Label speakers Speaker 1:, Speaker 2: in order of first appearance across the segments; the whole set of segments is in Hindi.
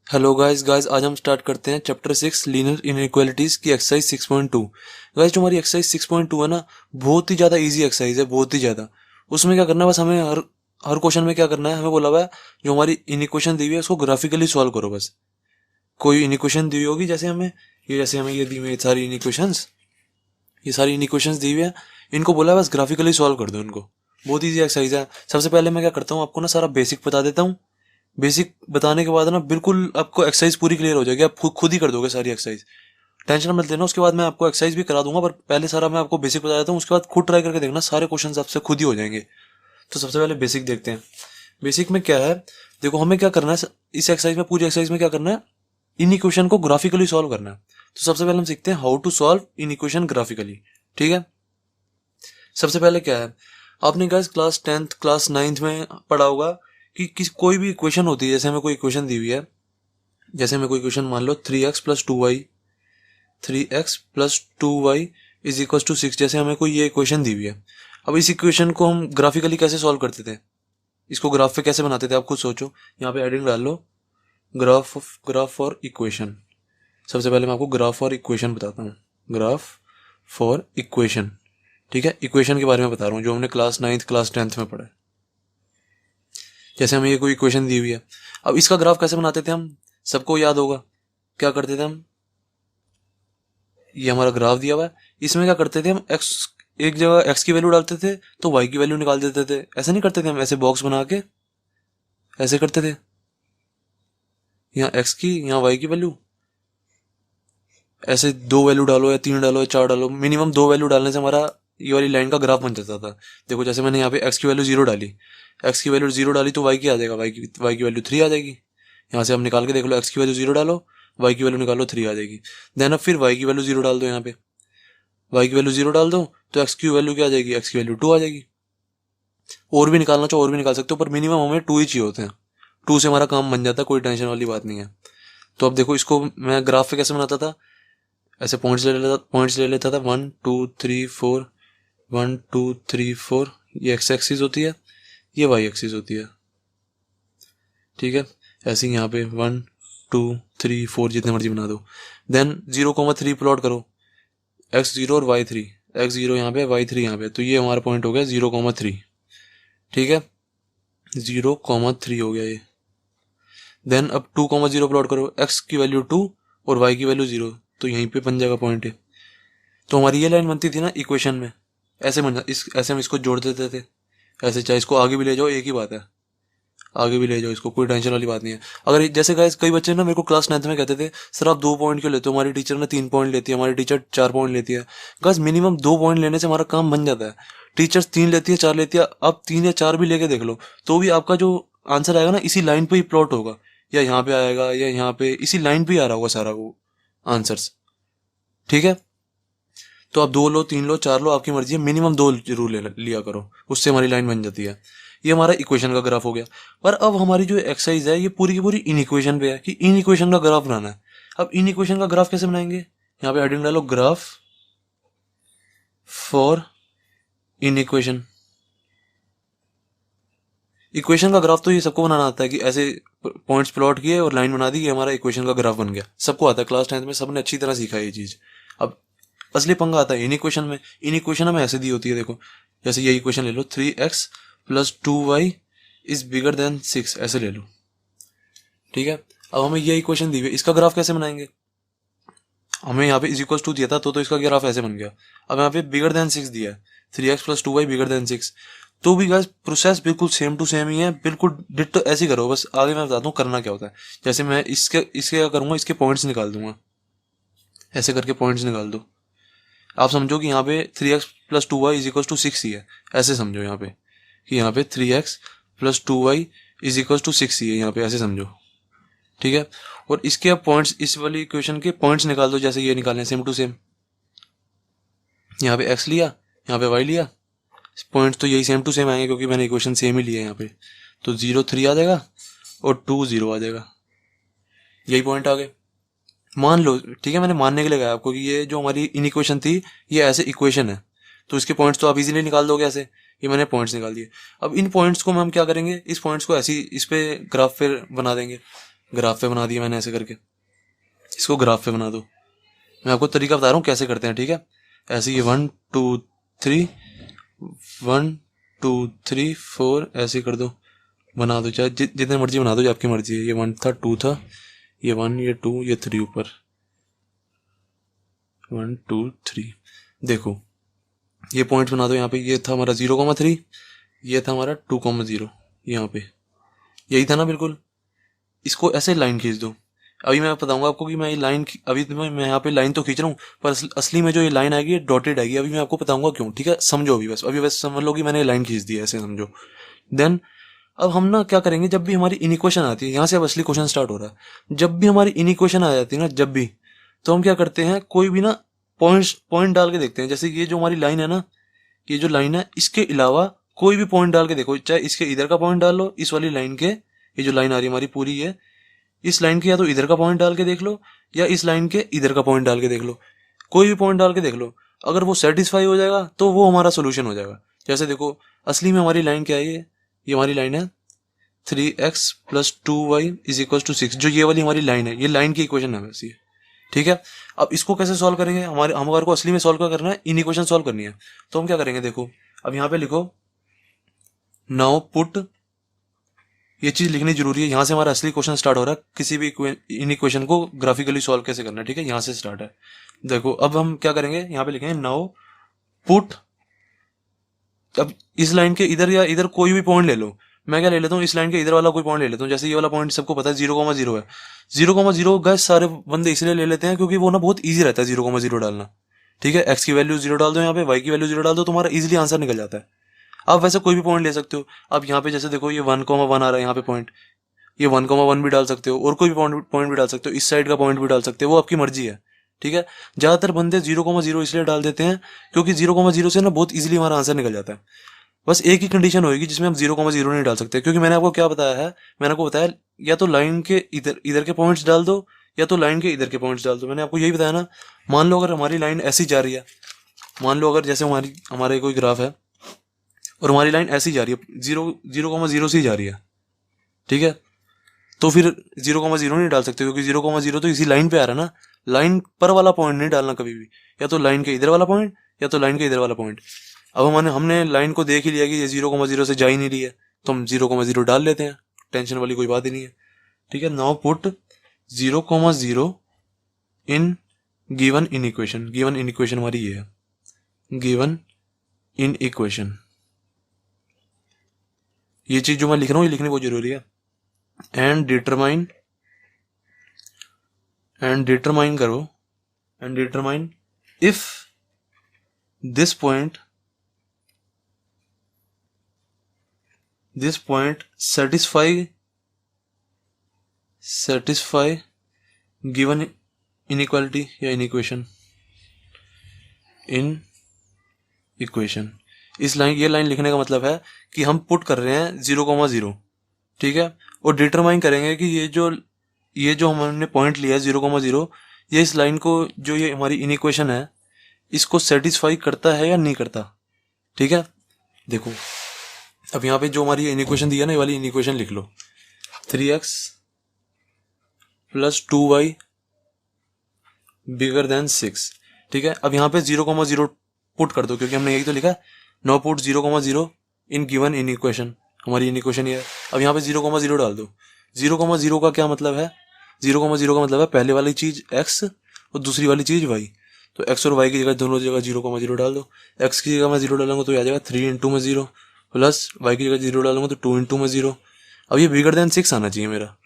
Speaker 1: हेलो गाइस आज हम स्टार्ट करते हैं चैप्टर 6 लीनियर इनइक्वालिटीज की एक्सरसाइज 6.2। गाइस जो हमारी एक्सरसाइज 6.2 है ना, बहुत ही ज़्यादा इजी एक्सरसाइज है, बहुत ही ज़्यादा। उसमें क्या करना है, बस हमें हर हर क्वेश्चन में क्या करना है, हमें बोला हुआ है जो हमारी इनइक्वेशन दी हुई है उसको ग्राफिकली सॉल्व करो बस। कोई इनइक्वेशन दी हुई होगी, जैसे हमें ये दी हुई है सारी इनइक्वेशंस, ये सारी इनइक्वेशंस दी हुई है, इनको बोला है बस ग्राफिकली सॉल्व कर दो इनको। बहुत ईजी एक्सरसाइज है। सबसे पहले मैं क्या करता हूँ, आपको ना सारा बेसिक बता देता हूँ। बेसिक बताने के बाद ना बिल्कुल आपको एक्सरसाइज पूरी क्लियर हो जाएगी, आप खुद ही कर दोगे सारी एक्सरसाइज। टेंशन मत लेना, उसके बाद मैं आपको एक्सरसाइज भी करा दूंगा, पर पहले सारा मैं आपको बेसिक बता देता हूँ, उसके बाद खुद ट्राई करके देखना, सारे क्वेश्चन आपसे खुद ही हो जाएंगे। तो सबसे पहले बेसिक देखते हैं। बेसिक में क्या है, देखो हमें क्या करना है इस एक्सरसाइज में, पूरी एक्सरसाइज में क्या करना है, इन इक्वेशन को ग्राफिकली सॉल्व करना है। तो सबसे पहले हम सीखते हैं how to solve inequation graphically. ठीक है। सबसे पहले क्या है, आपने guys class 10th class 9th में पढ़ा होगा कि कोई भी इक्वेशन होती है, जैसे हमें कोई इक्वेशन दी हुई है, जैसे हमें कोई क्वेश्चन मान लो 3x + 2y is equal to 6, जैसे हमें कोई ये इक्वेशन दी हुई है। अब इस इक्वेशन को हम ग्राफिकली कैसे सॉल्व करते थे, इसको ग्राफ पे कैसे बनाते थे, आप खुद सोचो। यहाँ पे हेडिंग डाल लो, ग्राफ फॉर इक्वेशन। सबसे पहले मैं आपको ग्राफ फॉर इक्वेशन बताता हूँ, ग्राफ फॉर इक्वेशन। ठीक है, इक्वेशन के बारे में बता रहा हूँ जो हमने क्लास 9th क्लास 10th में पढ़ा है। जैसे हमें ये कोई इक्वेशन दी हुई है, अब इसका ग्राफ कैसे बनाते थे हम, सबको याद होगा। क्या करते थे हम, ये हमारा ग्राफ दिया हुआ है, इसमें क्या करते थे हम, एक्स एक जगह एक्स की वैल्यू डालते थे तो वाई की वैल्यू निकाल देते थे। ऐसा नहीं करते थे हम, ऐसे बॉक्स बना के ऐसे करते थे, यहाँ एक्स की यहाँ वाई की वैल्यू, ऐसे दो वैल्यू डालो या तीन डालो या चार डालो, मिनिमम दो वैल्यू डालने से हमारा ये वाली लाइन का ग्राफ बन जाता था। देखो जैसे मैंने यहाँ पे एक्स की वैल्यू 0 डाली, एक्स की वैल्यू 0 डाली तो वाई की आ जाएगा, वाई की वैल्यू 3 आ जाएगी। यहाँ से आप निकाल के देख लो, एक्स की वैल्यू 0 डालो, वाई की वैल्यू निकालो, 3 आ जाएगी। देन अब फिर वाई की वैल्यू 0 डाल दो, यहाँ पे वाई की वैल्यू 0 डाल दो तो एक्स की वैल्यू क्या आ जाएगी, एक्स की वैल्यू 2 आ जाएगी। और भी निकालना चाहो और भी निकाल सकते हो, पर मिनिमम हमें 2 ही चाहिए होते हैं। 2 से हमारा काम बन जाता है, कोई टेंशन वाली बात नहीं है। तो अब देखो इसको मैं ग्राफ पे कैसे बनाता था, ऐसे पॉइंट्स ले लेता था, 1 2 3 4, 1 2 3 4, ये एक्स एक्सिस होती है, ये वाई एक्सिस होती है। ठीक है, ऐसे ही यहाँ पे 1 2 3 4 जितने मर्जी बना दो। देन 0,3 प्लॉट करो, x0 और y3, x0 यहाँ पे y3 यहाँ पे, तो ये हमारा पॉइंट हो गया 0,3। ठीक है, 0,3 हो गया ये। देन अब 2,0 प्लॉट करो, x की वैल्यू 2 और y की वैल्यू 0, तो यहीं पे बन जाएगा पॉइंट है। तो हमारी ये लाइन बनती थी ना इक्वेशन में, ऐसे बन ऐसे हम इसको जोड़ देते थे। ऐसे चाहे इसको आगे भी ले जाओ, एक ही बात है, आगे भी ले जाओ इसको, कोई टेंशन वाली बात नहीं है। अगर जैसे गाइस कई बच्चे ना मेरे को क्लास 9th में कहते थे, सर आप 2 पॉइंट क्यों लेते हो, हमारी टीचर ना 3 पॉइंट लेती है, हमारी टीचर 4 पॉइंट लेती है। गाइस मिनिमम 2 पॉइंट लेने से हमारा काम बन जाता है। टीचर्स 3 लेती है, 4 लेती है, आप 3 या 4 भी लेके देख लो, तो भी आपका जो आंसर आएगा ना इसी लाइन पे ही प्लॉट होगा, या यहाँ पे आएगा या यहाँ पे, इसी लाइन पे ही आ रहा होगा सारा वो आंसर्स। ठीक है, तो आप 2 लो, 3 लो, 4 लो, आपकी मर्जी है, मिनिमम 2 जरूर लिया करो, उससे हमारी लाइन बन जाती है। ये हमारा इक्वेशन का ग्राफ हो गया। पर अब हमारी जो एक्सरसाइज है ये पूरी की पूरी इन इक्वेशन पे है कि इन इक्वेशन का ग्राफ बनाना है। अब इन इक्वेशन का ग्राफ कैसे बनाएंगे, यहाँ पे हेडिंग डालो, graph for in equation. Equation का ग्राफ तो ये सबको बनाना आता है कि ऐसे पॉइंट्स प्लॉट किए और लाइन बना दी, ये हमारा इक्वेशन का ग्राफ बन गया, सबको आता है, क्लास 10th में सबने अच्छी तरह सीखा ये चीज। अब असली पंगा आता है इन इक्वेशन में। इन इक्वेशन हमें ऐसे दी होती है, देखो जैसे ये इक्वेशन ले लो, 3x + 2y is bigger then 6, ऐसे ले लो। ठीक है, अब हमें ये इक्वेशन दी हुई है, इसका ग्राफ कैसे बनाएंगे, हमें यहाँ पे इज इक्वल टू दिया था तो इसका ग्राफ ऐसे बन गया। अब यहाँ पे बिगर देन 6 दिया है, 3x + 2y बिगर देन 6, तो भी गाइस प्रोसेस बिल्कुल सेम टू सेम ही है, बिल्कुल डिट्टो ऐसे ही करो। बस आगे मैं बताता हूँ करना क्या होता है। जैसे मैं इसके इसके क्या करूंगा, इसके पॉइंट्स निकाल दूंगा, ऐसे करके पॉइंट्स निकाल दो। आप समझो कि यहाँ पे 3x + 2y is equal to 6 ही है, ऐसे समझो यहाँ पे कि यहाँ पे 3x + 2y is equal to 6 ही है, यहाँ पे ऐसे समझो। ठीक है, और इसके अब पॉइंट्स, इस वाली इक्वेशन के पॉइंट्स निकाल दो, जैसे ये निकालने सेम टू सेम। यहाँ पे x लिया, यहाँ पे y लिया, पॉइंट्स तो यही सेम टू सेम आएंगे क्योंकि मैंने इक्वेशन सेम ही लिया है यहाँ पे। तो 0 3 आ जाएगा और 2 0 आ जाएगा, यही पॉइंट आ गए। मान लो, ठीक है, मैंने मानने के लिए कहा आपको कि ये जो हमारी इन इक्वेशन थी ये ऐसे इक्वेशन है, तो इसके पॉइंट्स तो आप इजीली निकाल दोगे ऐसे। ये मैंने पॉइंट्स निकाल दिए। अब इन पॉइंट्स को हम क्या करेंगे, इस पॉइंट्स को ऐसे इस पे ग्राफ पे बना देंगे, ग्राफ पे बना दिया मैंने ऐसे करके, इसको ग्राफ पे बना दो। मैं आपको तरीका बता रहा हूँ कैसे करते हैं, ठीक है। ऐसे ये 1 2 3 1 2 3 4 ऐसे कर दो, बना दो, चाहे जितने मर्जी बना दो, जो आपकी मर्जी है। ये 1 था, 2 था, ये 1, ये 2, ये 3 ऊपर, 1 2 3। देखो ये पॉइंट बना दो यहाँ पे। ये था हमारा 0,3, ये था हमारा 2,0 यहाँ पे, यही था ना बिल्कुल। इसको ऐसे लाइन खींच दो। अभी मैं बताऊंगा आपको कि मैं ये लाइन, अभी तो मैं यहाँ पे लाइन तो खींच रहा हूँ, पर असली में जो ये लाइन आएगी ये डॉटेड आएगी। अभी मैं आपको बताऊंगा क्यों, ठीक है। समझो अभी बस, अभी बस समझ लो कि मैंने लाइन खींच दी है, ऐसे समझो। देन अब हम ना क्या करेंगे, जब भी हमारी इनिक्वेशन आती है, यहाँ से अब असली क्वेश्चन स्टार्ट हो रहा है। जब भी हमारी इनिक्वेशन आ जाती है ना, जब भी, तो हम क्या करते हैं, कोई भी ना पॉइंट डाल के देखते हैं। जैसे ये जो हमारी लाइन है ना, ये जो लाइन है, इसके अलावा कोई भी पॉइंट डाल के देखो, चाहे इसके इधर का पॉइंट डाल लो, इस वाली लाइन के, ये जो लाइन आ रही है हमारी पूरी है, इस लाइन के या तो इधर का पॉइंट डाल के देख लो, या इस लाइन के इधर का पॉइंट डाल के देख लो, कोई भी पॉइंट डाल के देख लो। अगर वो सेटिस्फाई हो जाएगा तो वो हमारा सोल्यूशन हो जाएगा। जैसे देखो असली में हमारी लाइन क्या है, ये हमारी लाइन है 3x + 2y = 6, जो ये वाली हमारी लाइन है, ये लाइन की इक्वेशन है वैसे, ठीक है। अब इसको कैसे सॉल्व करेंगे, हमारे को असली में सॉल्व क्या करना है, इन इक्वेशन सॉल्व करनी है। तो हम क्या करेंगे, देखो अब यहाँ पे लिखो, नाउ पुट, ये चीज लिखनी जरूरी है। यहाँ से हमारा असली क्वेश्चन स्टार्ट हो रहा है, किसी भी इन इक्वेशन को ग्राफिकली सॉल्व कैसे करना है, ठीक है, यहाँ से स्टार्ट है। देखो अब हम क्या करेंगे, यहाँ पे लिखेंगे नाउ पुट। अब इस लाइन के इधर या इधर कोई भी पॉइंट ले लो, मैं क्या ले लेता हूँ, इस लाइन के इधर वाला कोई पॉइंट ले लेता हूँ। जैसे ये वाला पॉइंट सबको पता है 0,0 है। 0,0 गैस सारे बंदे इसलिए ले लेते हैं क्योंकि वो ना बहुत ईजी रहता है 0,0 डालना, ठीक है। एक्स की वैल्यू 0 डाल दो, यहाँ पे वाई की वैल्यू 0 डाल दो, तुम्हारा इजिली आंसर निकल जाता है। आप वैसे कोई भी पॉइंट ले सकते हो। अब यहाँ पे जैसे देखो ये 1,1 आ रहा है यहाँ पे पॉइंट, ये 1,1 भी डाल सकते हो, और कोई भी पॉइंट भी डाल सकते हो, इस साइड का पॉइंट भी डाल सकते हो, वो आपकी मर्जी है, ठीक है। ज्यादातर बंदे 0,0 इसलिए डाल देते हैं क्योंकि 0,0 से ना बहुत इजीली हमारा आंसर निकल जाता है। बस एक ही कंडीशन होगी जिसमें हम 0,0 नहीं डाल सकते, क्योंकि मैंने आपको क्या बताया है, मैंने आपको बताया या तो लाइन के इधर के पॉइंट्स डाल दो, या तो लाइन के इधर के पॉइंट्स डाल दो। मैंने आपको यही बताया ना। मान लो अगर हमारी लाइन ऐसी जा रही है, मान लो अगर जैसे हमारे कोई ग्राफ है और हमारी लाइन ऐसी जा रही है, 0,0 से ही जा रही है, ठीक है, तो फिर 0,0 नहीं डाल सकते क्योंकि 0,0 तो इसी लाइन पे आ रहा है ना। लाइन पर वाला पॉइंट नहीं डालना कभी भी, या तो लाइन के इधर वाला पॉइंट या तो लाइन के इधर वाला पॉइंट। अब हमने लाइन को देख ही लिया कि ये 0,0 से जा ही नहीं रही है, तो हम 0,0 डाल लेते हैं, टेंशन वाली कोई बात ही नहीं है, ठीक है। Now put 0,0 in given in equation. Given in equation हमारी ये है, गिवन इन इक्वेशन। ये चीज जो मैं लिख रहा हूँ ये लिखनी बहुत जरूरी है। एंड डिटरमाइन करो, and determine if this point satisfy given inequality या inequation in equation। ये लाइन लिखने का मतलब है कि हम पुट कर रहे हैं 0,0, ठीक है, और डिटरमाइन करेंगे कि ये जो हमने पॉइंट लिया है 0,0, ये इस लाइन को, जो ये हमारी इनइक्वेशन है, इसको सेटिस्फाई करता है या नहीं करता, ठीक है। देखो अब यहाँ पे जो हमारी इनइक्वेशन दी है ना, ये वाली इनइक्वेशन लिख लो, 3x + 2y > 6, ठीक है। अब यहाँ पे 0,0 पुट कर दो क्योंकि हमने यही तो लिखा है, know put 0,0 in given in equation. हमारी इन इक्वेशन ये है। अब यहाँ पे 0,0 डाल दो। 0,0 का क्या मतलब है, 0,0 का मतलब है पहले वाली चीज x और दूसरी वाली चीज y। तो x और y की जगह दोनों जगह 0,0 डाल दो। x की जगह मैं 0 डालूंगा तो आ जाएगा 3 × 0, प्लस y की जगह 0 डालूंगा तो 2 × 0। अब ये > 6 आना चाहिए मेरा।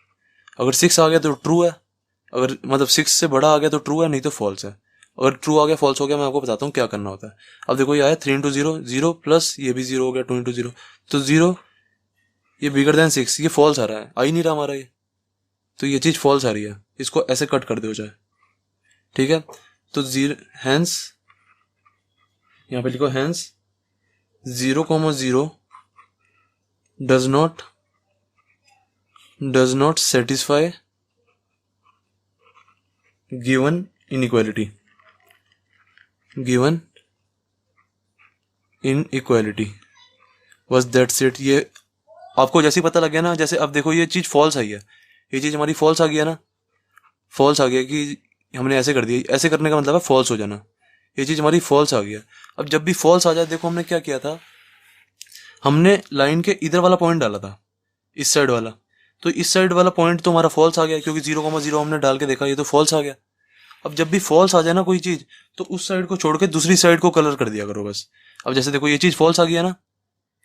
Speaker 1: अगर 6 आ गया तो ट्रू है, अगर मतलब 6 से बड़ा आ गया तो ट्रू है, नहीं तो फॉल्स है। अगर ट्रू आ गया फॉल्स हो गया, मैं आपको बताता हूँ क्या करना होता है। अब देखो ये आया 3 × 0, 0 प्लस ये भी 0 हो गया 2 × 0, तो 0, ये > 6, ये फॉल्स आ रहा है, आ ही नहीं रहा हमारा ये, तो ये चीज फॉल्स आ रही है, इसको ऐसे कट कर दो चाहे, ठीक है। तो हैंस यहाँ पे लिखो, hence 0,0 does not satisfy given inequality। बस दैट्स इट। ये आपको जैसे ही पता लग गया ना, जैसे अब देखो ये चीज फॉल्स आई है, ये चीज़ हमारी फॉल्स आ गया ना, फॉल्स आ गया कि हमने ऐसे कर दिया, ऐसे करने का मतलब है फॉल्स हो जाना, ये चीज़ हमारी फॉल्स आ गया। अब जब भी फॉल्स आ जाए, देखो हमने क्या किया था, हमने लाइन के इधर वाला पॉइंट डाला था, इस साइड वाला, तो इस साइड वाला पॉइंट तो हमारा फॉल्स आ गया, क्योंकि 0,0 हमने डाल के देखा, ये तो फॉल्स आ गया। अब जब भी फॉल्स आ जाए ना कोई चीज़, तो उस साइड को छोड़ के दूसरी साइड को कलर कर दिया करो बस। अब जैसे देखो ये चीज़ फॉल्स आ गया ना,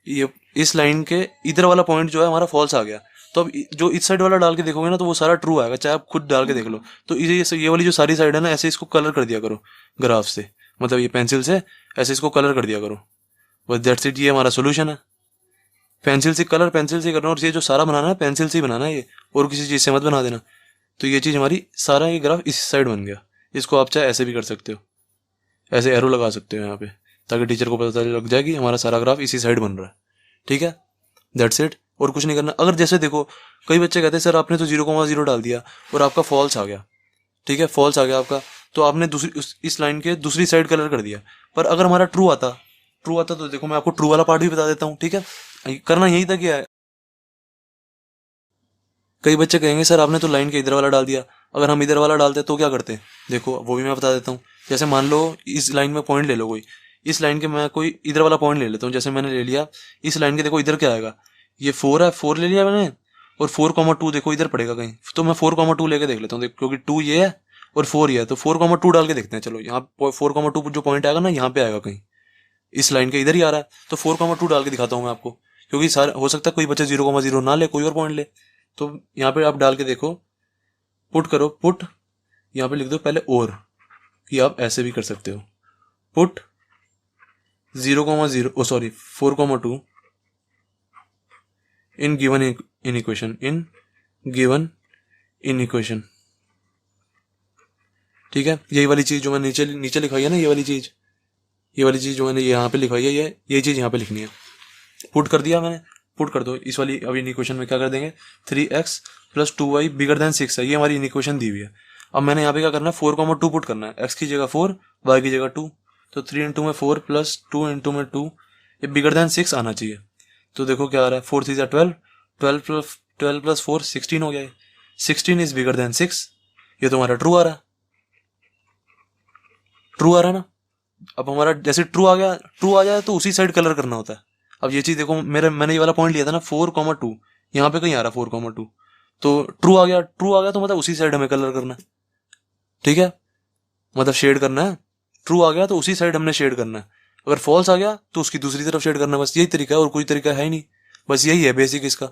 Speaker 1: ये इस लाइन के इधर वाला पॉइंट जो है हमारा फॉल्स आ गया, तो अब जो इस साइड वाला डाल के देखोगे ना तो वो सारा ट्रू आएगा, चाहे आप खुद डाल के देख लो। तो ये वाली जो सारी साइड है ना, ऐसे इसको कलर कर दिया करो ग्राफ से, मतलब ये पेंसिल से ऐसे इसको कलर कर दिया करो, बस दैट्स इट, ये हमारा सोल्यूशन है। पेंसिल से कलर पेंसिल से करना, और ये जो सारा बनाना है पेंसिल से ही बनाना है ये, और किसी चीज़ से मत बना देना। तो ये चीज़ हमारी सारा ये ग्राफ इस साइड बन गया। इसको आप चाहे ऐसे भी कर सकते हो, ऐसे एरो लगा सकते हो यहाँ पे, ताकि टीचर को पता लग जाए कि हमारा सारा ग्राफ इसी साइड बन रहा है। ठीक है, दैट्स इट, और कुछ नहीं करना। अगर जैसे देखो कई बच्चे कहते हैं सर आपने तो 0,0 डाल दिया और आपका फॉल्स आ गया, ठीक है फॉल्स आ गया आपका, तो आपने दूसरी इस लाइन के दूसरी साइड कलर कर दिया। पर अगर हमारा ट्रू आता तो देखो मैं आपको ट्रू वाला पार्ट भी बता देता हूँ। ठीक है, करना यही था क्या है। कई बच्चे कहेंगे सर आपने तो लाइन के इधर वाला डाल दिया, अगर हम इधर वाला डालते तो क्या करते, देखो वो भी मैं बता देता हूँ। जैसे मान लो इस लाइन में पॉइंट ले लो कोई, इस लाइन के मैं कोई इधर वाला पॉइंट ले लेता हूँ, जैसे मैंने ले लिया इस लाइन के, देखो इधर क्या आएगा, ये 4 है, 4 ले लिया मैंने, और 4,2 देखो इधर पड़ेगा कहीं, तो मैं 4,2 लेके देख लेता हूँ, क्योंकि 2 ये है और 4 ये है, तो 4,2 डाल के देखते हैं। चलो यहाँ 4,2 जो पॉइंट आएगा ना यहाँ पे आएगा कहीं, इस लाइन के इधर ही आ रहा है, तो 4,2 डाल के दिखाता हूँ मैं आपको, क्योंकि सारे हो सकता है कोई बच्चा 0,0 ना ले, कोई और पॉइंट ले। तो यहाँ पे आप डाल के देखो, पुट करो, पुट यहाँ पे लिख दो पहले, और कि आप ऐसे भी कर सकते हो, put 0,0 sorry 4,2 in given in equation, in given in equation. ठीक है, यही वाली चीज जो मैंने नीचे नीचे लिखाई है ना, ये वाली चीज जो मैंने यहाँ पे लिखाई है, ये चीज यहाँ पे लिखनी है। पुट कर दिया मैंने, पुट कर दो इस वाली, अभी इन इक्वेशन में क्या कर देंगे, 3x + 2y > 6 है, ये हमारी इन इक्वेशन दी हुई है। अब मैंने यहाँ पे क्या करना है, 4,2 पुट करना है, x की जगह 4, y की जगह 2, तो 3 × 4 + 2 × 2, ये > 6 आना चाहिए। तो देखो क्या आ रहा है, 4 3 12, 12 + 4 16 हो गया, 16 इज > 6, ये तो हमारा ट्रू आ रहा है, ट्रू आ रहा है ना। अब हमारा जैसे ट्रू आ जाए तो उसी साइड कलर करना होता है। अब ये चीज देखो, मैंने ये वाला पॉइंट लिया था ना 4,2, यहाँ पे कहीं आ रहा 4,2, तो ट्रू आ गया तो मतलब उसी साइड हमें कलर करना है। ठीक है, मतलब शेड करना है, ट्रू आ गया तो उसी साइड हमने शेड करना है, अगर फॉल्स आ गया तो उसकी दूसरी तरफ शेड करना है, बस यही तरीका है, और कोई तरीका है ही नहीं, बस यही है बेसिक इसका।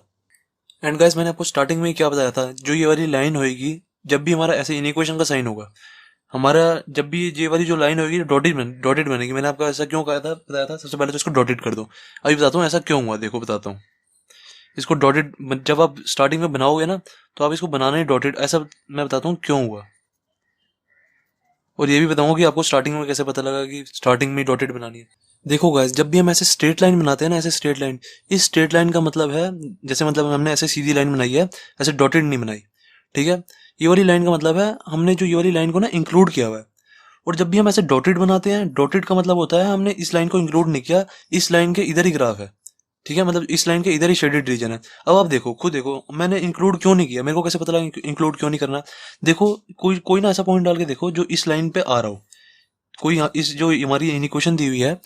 Speaker 1: एंड गाइस मैंने आपको स्टार्टिंग में क्या बताया था, जो ये वाली लाइन होगी, जब भी हमारा ऐसे इनइक्वेशन का साइन होगा, हमारा जब भी ये वाली जो लाइन होगी डॉटेड बनेगी। मैंने आपको ऐसा क्यों बताया था, सबसे पहले तो इसको डॉटेड कर दो। अभी बताता हूँ ऐसा क्यों हुआ, देखो बताता हूँ। इसको डॉटेड जब आप स्टार्टिंग में बनाओगे ना, तो आप इसको बनाना ही डॉटेड, ऐसा मैं बताता हूँ क्यों हुआ, और ये भी बताऊंगा कि आपको स्टार्टिंग में कैसे पता लगा कि स्टार्टिंग में डॉटेड बनानी है। देखो गाइस, जब भी हम ऐसे स्ट्रेट लाइन बनाते हैं ना, ऐसे स्ट्रेट लाइन, इस स्ट्रेट लाइन का मतलब है, जैसे मतलब हमने ऐसे सीधी लाइन बनाई है, ऐसे डॉटेड नहीं बनाई। ठीक है, ये वाली लाइन का मतलब है हमने जो ये वाली लाइन को ना इंक्लूड किया हुआ है। और जब भी हम ऐसे डॉटेड बनाते हैं, डॉटेड का मतलब होता है हमने इस लाइन को इंक्लूड नहीं किया, इस लाइन के इधर ही ग्राफ है। ठीक है, मतलब इस लाइन के इधर ही शेडेड रीजन है। अब आप देखो, खुद देखो मैंने इंक्लूड क्यों नहीं किया, मेरे को कैसे पता लगा इंक्लूड क्यों नहीं करना। देखो कोई ना ऐसा पॉइंट डाल के देखो जो इस लाइन पे आ रहा हो, कोई इस जो हमारी इनिक्वेशन दी हुई है,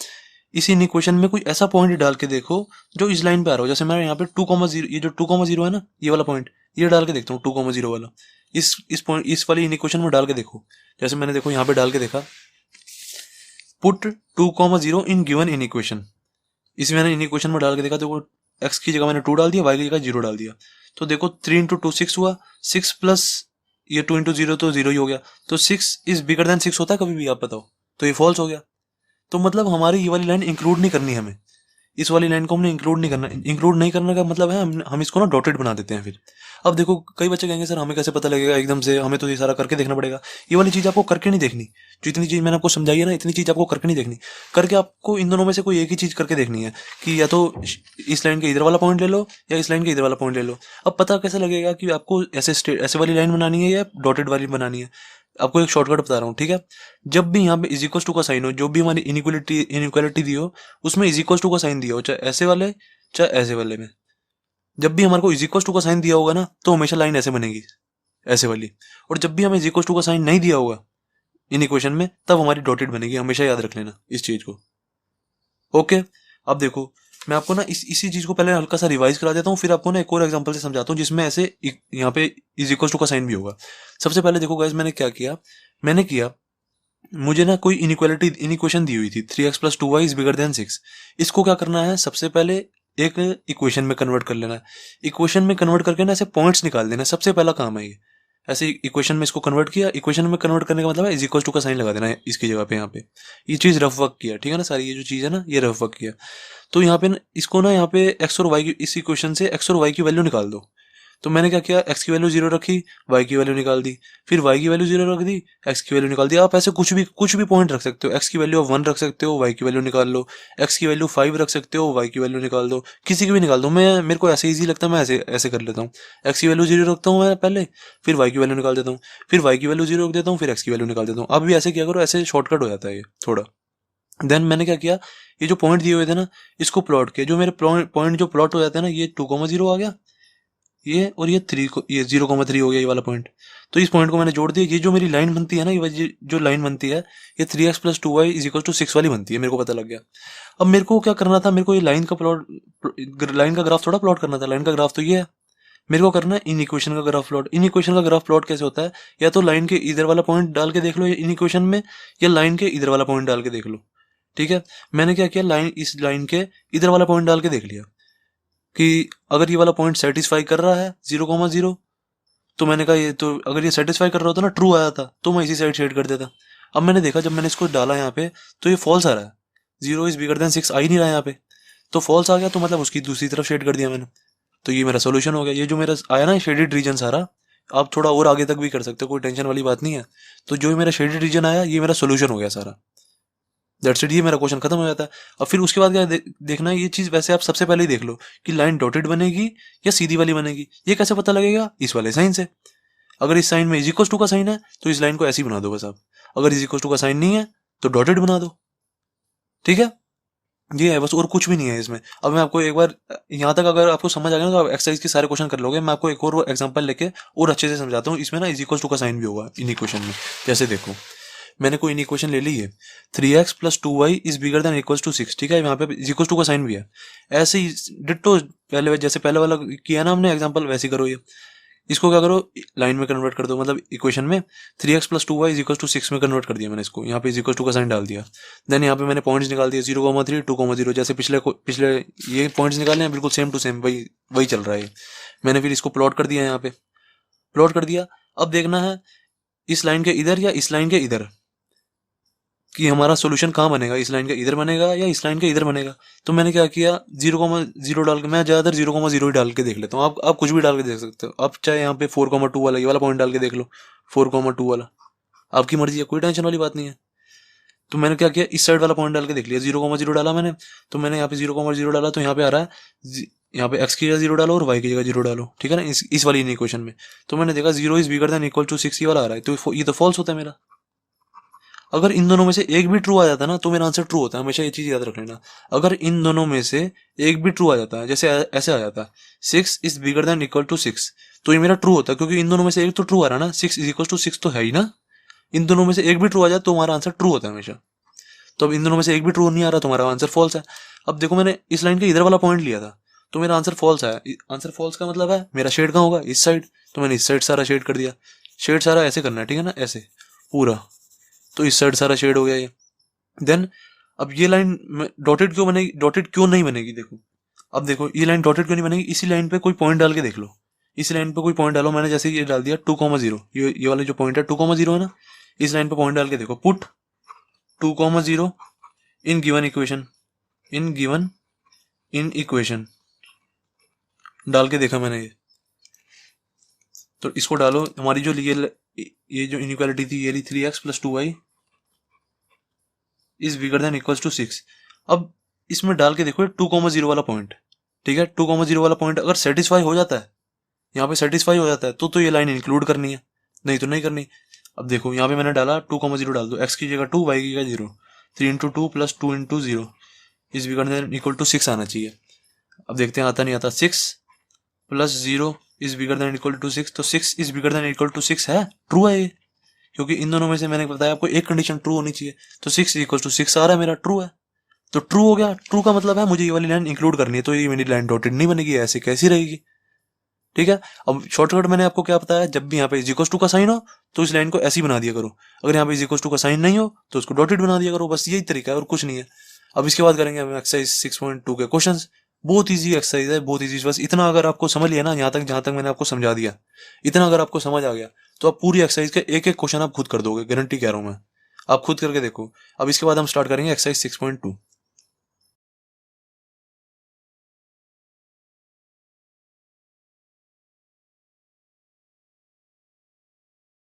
Speaker 1: इस इनिक्वेशन में कोई ऐसा पॉइंट डाल के देखो जो इस लाइन पे आ रहा हो। जैसे मैं यहाँ पे 2,0, ये जो 2,0 है ना, ये वाला पॉइंट, ये डाल के देखता हूँ 2,0 वाला, इस पॉइंट, इस वाली इनिक्वेशन में डाल के देखो। जैसे मैंने देखो यहाँ पे डाल के देखा, put 2,0 in given in equation, इसमें मैंने इन इक्वेशन में डाल के देखा, देखो x की जगह मैंने 2 डाल दिया, y की जगह 0 डाल दिया, तो देखो 3 × 2 6 हुआ, 6 प्लस ये 2 × 0 तो 0 ही हो गया, तो 6 इज > 6 होता है कभी भी, आप बताओ, तो ये फॉल्स हो गया। तो मतलब हमारी ये वाली लाइन इंक्लूड नहीं करनी हमें, इस वाली लाइन को हमने इंक्लूड नहीं करना। इंक्लूड नहीं करने का मतलब है हम इसको ना डॉटेड बना देते हैं फिर। अब देखो कई बच्चे कहेंगे सर हमें कैसे पता लगेगा एकदम से, हमें तो ये सारा करके देखना पड़ेगा। ये वाली चीज़ आपको करके नहीं देखनी, जो इतनी चीज़ मैंने आपको समझाई है ना, इतनी चीज़ आपको करके नहीं देखनी। करके आपको इन दोनों में से कोई एक ही चीज़ करके देखनी है, कि या तो इस लाइन के इधर वाला पॉइंट ले लो या इस लाइन के इधर वाला पॉइंट ले लो। अब पता कैसे लगेगा कि आपको ऐसे वाली लाइन बनानी है या डॉटेड वाली बनानी है। आपको एक शॉर्टकट बता रहा हूँ, ठीक है। जब भी यहाँ पे इज इक्वल टू का साइन हो, जो भी हमारी इनइक्वालिटी दी हो, उसमें इज इक्वल टू का साइन दिया हो, चाहे ऐसे वाले चाहे ऐसे वाले में, जब भी हमारे को इज इक्वल टू का साइन दिया होगा ना तो हमेशा लाइन ऐसे बनेगी, ऐसे वाली। और जब भी हमें इज इक्वल टू का साइन नहीं दिया होगा इन इक्वेशन में तब हमारी डॉटेड बनेगी, हमेशा याद रख लेना इस चीज को। ओके, अब देखो मैं आपको ना इसी चीज को पहले हल्का सा रिवाइज करा देता हूँ, फिर आपको ना एक और एग्जांपल से समझाता हूँ जिसमें ऐसे यहाँ पे इज इक्वल टू का साइन भी होगा। सबसे पहले देखो गाइस मैंने क्या किया, मैंने किया मुझे ना कोई इक्वेशन दी हुई थी 3x plus 2y is bigger then 6। इसको क्या करना है, सबसे पहले एक इक्वेशन में कन्वर्ट कर लेना है। इक्वेशन में कन्वर्ट करके ना ऐसे पॉइंट्स निकाल देना, सबसे पहला काम है ये। ऐसे इक्वेशन में इसको कन्वर्ट किया, इक्वेशन में कन्वर्ट करने का मतलब है इज इक्वल टू का साइन लगा देना है इसकी जगह पे। यहाँ पे ये चीज रफ वर्क किया, ठीक है ना, सारी ये जो चीज है ना ये रफ वर्क किया। तो यहाँ पे इसको ना यहाँ पे एक्स और वाई की, इस इक्वेशन से एक्स और वाई की वैल्यू निकाल दो। तो मैंने क्या किया, एक्स की वैल्यू 0 रखी, वाई की वैल्यू निकाल दी, फिर वाई की वैल्यू 0 रख दी, एक्स की वैल्यू निकाल दी। आप ऐसे कुछ भी पॉइंट रख सकते हो, एक्स की वैल्यू 1 रख सकते हो, वाई की वैल्यू निकाल लो, एक्स की वैल्यू 5 रख सकते हो, वाई की वैल्यू निकाल दो, किसी की भी निकाल दो। मैं मेरे को ऐसे ईजी लगता है, मैं ऐसे ऐसे कर लेता हूँ। एक्स की वैल्यू 0 रखता हूँ मैं पहले, फिर वाई की वैल्यू निकाल देता हूँ, फिर वाई की वैल्यू 0 रख देता हूँ, फिर एक्स की वैल्यू निकाल देता हूँ। आप भी ऐसे किया करो, ऐसे शॉर्टकट हो जाता है ये थोड़ा। देन मैंने क्या किया, ये जो पॉइंट दिए हुए थे ना इसको प्लॉट किया। जो मेरे पॉइंट जो प्लॉट हो जाते हैं ना, ये 2,0 आ गया ये, और ये 0,3 हो गया ये वाला पॉइंट। तो इस पॉइंट को मैंने जोड़ दिया। ये जो मेरी लाइन बनती है ना, ये जो लाइन बनती है ये 3x plus 2y is equal to 6 वाली बनती है, मेरे को पता लग गया। अब मेरे को क्या करना था, मेरे को ये लाइन का ग्राफ थोड़ा प्लॉट करना था। लाइन का ग्राफ तो ये है, मेरे को करना है इन इक्वेशन का ग्राफ प्लॉट। इन इक्वेशन का ग्राफ प्लॉट कैसे होता है, या तो लाइन के इधर वाला पॉइंट डाल के देख लो इन इक्वेशन में, या लाइन के इधर वाला पॉइंट डाल के देख लो। ठीक है, मैंने क्या किया, इस लाइन के इधर वाला पॉइंट डाल के देख लिया कि अगर ये वाला पॉइंट सेटिस्फाई कर रहा है 0,0, तो मैंने कहा ये तो अगर ये सेटिस्फाई कर रहा होता ना, ट्रू आया था, तो मैं इसी साइड शेड कर देता। अब मैंने देखा जब मैंने इसको डाला यहाँ पे तो ये फॉल्स आ रहा है, 0 इज बिगर देन 6 आ ही नहीं रहा यहाँ पे, तो फॉल्स आ गया, तो मतलब उसकी दूसरी तरफ शेड कर दिया मैंने। तो ये मेरा सोल्यूशन हो गया। ये जो मेरा आया ना शेडेड रीजन सारा, आप थोड़ा और आगे तक भी कर सकते हो, कोई टेंशन वाली बात नहीं है। तो जो मेरा शेडेड रीजन आया ये मेरा सोल्यूशन हो गया सारा। दैट्स इट, ये मेरा क्वेश्चन खत्म हो जाता है। अब फिर उसके बाद क्या देखना है, ये चीज वैसे आप सबसे पहले ही देख लो कि लाइन डॉटेड बनेगी या सीधी वाली बनेगी। ये कैसे पता लगेगा, इस वाले साइन से। अगर इस साइन में इज इक्वल टू का साइन है तो इस लाइन को ऐसे ही बना दो बस आप। अगर इज इक्वल टू का साइन नहीं है तो डॉटेड बना दो। ठीक है, ये है बस, और कुछ भी नहीं है इसमें। अब मैं आपको एक बार यहाँ तक अगर आपको समझ आ गया ना तो आप एक्सरसाइज के सारे क्वेश्चन कर लोगे। मैं आपको एक और एग्जांपल लेके और अच्छे से समझाता हूँ। इसमें ना इज इक्वल टू का साइन भी होगा इन इक्वेशन में। जैसे देखो मैंने कोई इन इक्वेशन ले ली है, 3x plus 2y is bigger than equal to 6। ठीक है, यहाँ पे इज इक्वल टू का साइन भी है। ऐसे ही डिट्टो पहले जैसे पहले वाला किया ना हमने एग्जांपल, वैसे ही करो। ये इसको क्या करो, लाइन में कन्वर्ट कर दो, मतलब इक्वेशन में 3x plus 2y is equal to 6 में कन्वर्ट कर दिया मैंने इसको। यहाँ पे इज इक्वल टू का साइन डाल दिया। देन यहाँ पे मैंने पॉइंट्स निकाल दिए 0,3 2,0, जैसे पिछले ये पॉइंट्स निकाले हैं बिल्कुल सेम टू सेम, वही चल रहा है। मैंने फिर इसको प्लॉट कर दिया, यहाँ पे प्लॉट कर दिया। अब देखना है इस लाइन के इधर या इस लाइन के इधर कि हमारा सोल्यूशन कहाँ बनेगा, इस लाइन के इधर बनेगा या इस लाइन के इधर बनेगा। तो मैंने क्या किया, 0,0 डाल के, मैं ज्यादातर 0,0 ही डाल के देख लेता हूँ। आप कुछ भी डाल के देख सकते हो। आप चाहे यहाँ पे 4,2 वाला ये वाला पॉइंट डाल के देख लो, 4,2 वाला, आपकी मर्जी है, कोई टेंशन वाली बात नहीं है। तो मैंने क्या किया, इस साइड वाला पॉइंट डाल के देख लिया, 0,0 डाला मैंने। तो मैंने यहाँ पे 0,0 डाला, तो यहाँ पे आ रहा है यहाँ पे एक्स की जगह 0 डालो और वाई की जगह 0 डालो। ठीक है ना, इस वाली इक्वेशन में। तो मैंने देखा 0 is bigger than equal to 6 ये वाला आ रहा है, तो ये तो फॉल्स होता है मेरा। अगर इन दोनों में से एक भी ट्रू आ जाता है ना तो मेरा आंसर ट्रू होता है। हमेशा ये चीज याद रख लेना। अगर इन दोनों में से एक भी ट्रू आ जाता है, जैसे ऐसे आ जाता है 6 is bigger than equal to 6, तो ये मेरा ट्रू होता है, क्योंकि इन दोनों में से एक तो ट्रू आ रहा है ना, 6 इज इक्वल टू 6 तो है ही ना। इन दोनों में से एक भी ट्रू आ जाए तो हमारा आंसर ट्रू होता है हमेशा। तो अब इन दोनों में से एक भी ट्रू नहीं आ रहा तो हमारा आंसर फॉल्स है। अब देखो मैंने इस लाइन के इधर वाला पॉइंट लिया था तो मेरा आंसर फॉल्स आया। आंसर फॉल्स का मतलब है मेरा शेड कहाँ होगा, इस साइड। तो मैंने इस साइड सारा शेड कर दिया। शेड सारा ऐसे करना है, ठीक है ना, ऐसे पूरा। तो इस साइड सारा शेड हो गया ये। देन अब ये लाइन डॉटेड क्यों बनेगी, डॉटेड क्यों नहीं बनेगी, देखो अब देखो ये लाइन डॉटेड क्यों नहीं बनेगी। इसी लाइन पे कोई पॉइंट डाल के देख लो, इसी लाइन पे कोई पॉइंट डालो। मैंने जैसे ये डाल दिया 2,0, ये वाले जो पॉइंट है 2,0 है ना, इस लाइन पे पॉइंट डाल के देखो, put 2,0 in given equation, in equation डाल के देखा मैंने ये। तो इसको डालो, हमारी जो ये जो इनइक्वालिटी थी ये 3x plus 2y is bigger than equals to 6। अब इसमें डाल के देखो 2,0 वाला पॉइंट। ठीक है, 2,0 वाला पॉइंट अगर सेटिस्फाई हो जाता है, यहाँ पे सेटिस्फाई हो जाता है तो ये लाइन इंक्लूड करनी है, नहीं तो नहीं करनी। अब देखो यहाँ पे मैंने डाला 2,0 डाल दो, x की जगह 2 y की जगह 0, 3 into 2 plus 2 into 0 is bigger than equal to 6 आना चाहिए। अब देखते हैं आता नहीं आता। 6 plus 0 is bigger than equal to 6, तो 6 is bigger than equal to 6 है, ट्रू है ये, क्योंकि इन दोनों में से मैंने बताया आपको एक कंडीशन ट्रू होनी चाहिए। तो 6 इक्वल टू 6 आ रहा है मेरा, ट्रू है, तो ट्रू हो गया। ट्रू का मतलब है मुझे ये वाली लाइन इंक्लूड करनी है, तो ये मेरी लाइन डॉटेड नहीं बनेगी, ऐसे कैसी रहेगी, ठीक है। अब शॉर्टकट मैंने आपको क्या बताया, जब भी यहाँ पे इज इक्वल टू का साइन हो तो इस लाइन को ऐसी बना दिया करो, अगर यहाँ पे इज इक्वल टू का साइन नहीं हो तो उसको डॉटेड बना दिया करो, बस यही तरीका है और कुछ नहीं है। अब इसके बाद करेंगे हम एक्सरसाइज 6.2 के क्वेश्चंस। बहुत इजी एक्सरसाइज है, बहुत इजी, बस इतना अगर आपको समझ लिया ना, यहाँ तक जहां तक मैंने आपको समझा दिया, इतना अगर आपको समझ आ गया तो आप पूरी एक्सरसाइज के एक एक क्वेश्चन आप खुद कर दोगे, गारंटी कह रहा हूं मैं, आप खुद करके देखो। अब इसके बाद हम स्टार्ट करेंगे एक्सरसाइज 6.2।